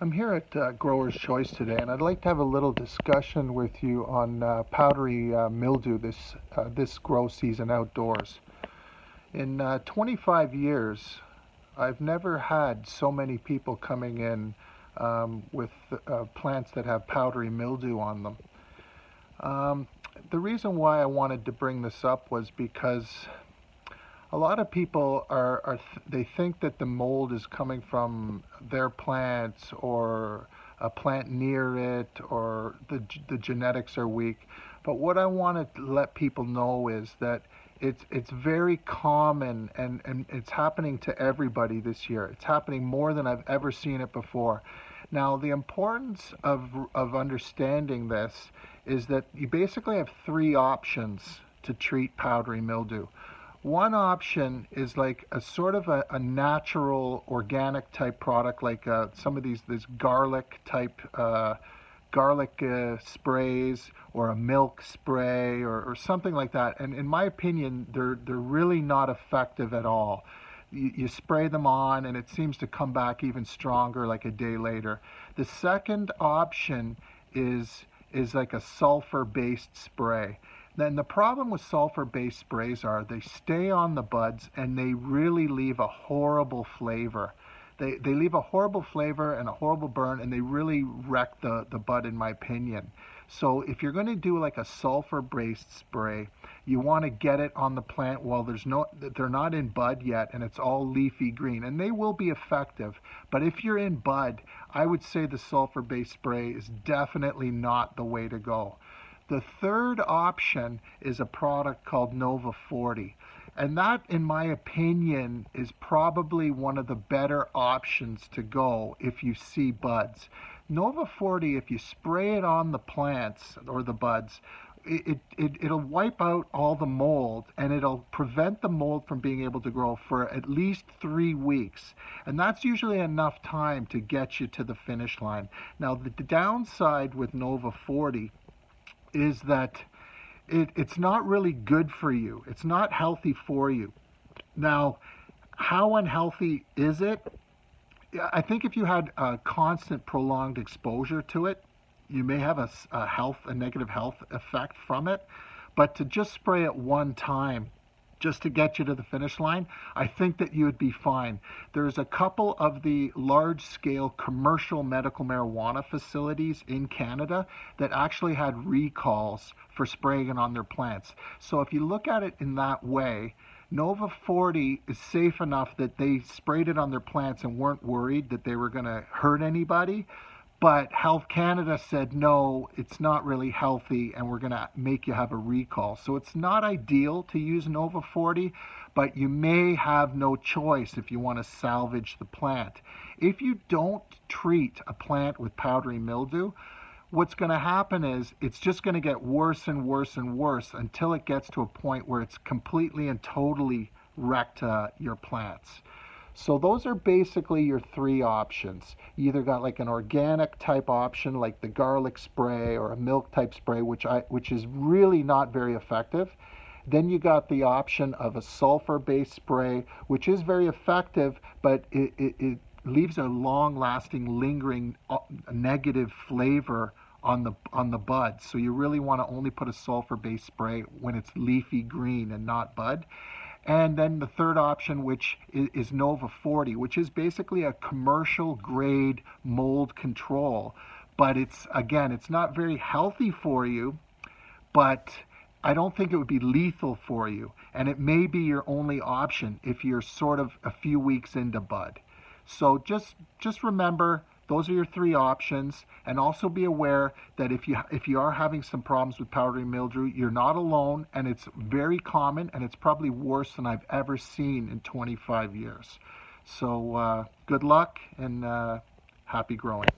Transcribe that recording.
I'm here at Grower's Choice today, and I'd like to have a little discussion with you on powdery mildew this grow season outdoors. In 25 years, I've never had so many people coming in with plants that have powdery mildew on them. The reason why I wanted to bring this up was because a lot of people they think that the mold is coming from their plants or a plant near it, or the genetics are weak. But what I want to let people know is that it's very common, and it's happening to everybody this year. It's happening more than I've ever seen it before. Now, the importance of understanding this is that you basically have three options to treat powdery mildew. One option is like a sort of a natural organic type product, like some of this garlic type sprays, or a milk spray, or something like that. And in my opinion, they're really not effective at all. You spray them on and it seems to come back even stronger like a day later. The second option is like a sulfur-based spray. Then the problem with sulfur-based sprays are they stay on the buds and they really leave a horrible flavor. They leave a horrible flavor and a horrible burn, and they really wreck the bud, in my opinion. So if you're going to do like a sulfur-based spray, you want to get it on the plant while they're not in bud yet and it's all leafy green, and they will be effective. But if you're in bud, I would say the sulfur-based spray is definitely not the way to go. The third option is a product called Nova 40. And that, in my opinion, is probably one of the better options to go if you see buds. Nova 40, if you spray it on the plants or the buds, it'll wipe out all the mold, and it'll prevent the mold from being able to grow for at least 3 weeks. And that's usually enough time to get you to the finish line. Now, the downside with Nova 40 is that it's not really good for you. It's not healthy for you. Now, how unhealthy is it? I think if you had a constant prolonged exposure to it, you may have a negative health effect from it. But to just spray it one time, just to get you to the finish line, I think that you would be fine. There's a couple of the large-scale commercial medical marijuana facilities in Canada that actually had recalls for spraying it on their plants. So if you look at it in that way, Nova 40 is safe enough that they sprayed it on their plants and weren't worried that they were going to hurt anybody. But Health Canada said, no, it's not really healthy, and we're going to make you have a recall. So it's not ideal to use Nova 40, but you may have no choice if you want to salvage the plant. If you don't treat a plant with powdery mildew, what's going to happen is it's just going to get worse and worse and worse until it gets to a point where it's completely and totally wrecked your plants. So those are basically your three options. You either got like an organic type option like the garlic spray, or a milk type spray, which is really not very effective. Then you got the option of a sulfur-based spray, which is very effective, but it leaves a long-lasting, lingering negative flavor on the buds. So you really want to only put a sulfur-based spray when it's leafy green and not bud. And then the third option, which is Nova 40, which is basically a commercial grade mold control. But it's not very healthy for you, but I don't think it would be lethal for you. And it may be your only option if you're sort of a few weeks into bud. So just remember, those are your three options, and also be aware that if you are having some problems with powdery mildew, you're not alone, and it's very common, and it's probably worse than I've ever seen in 25 years. So good luck, and happy growing.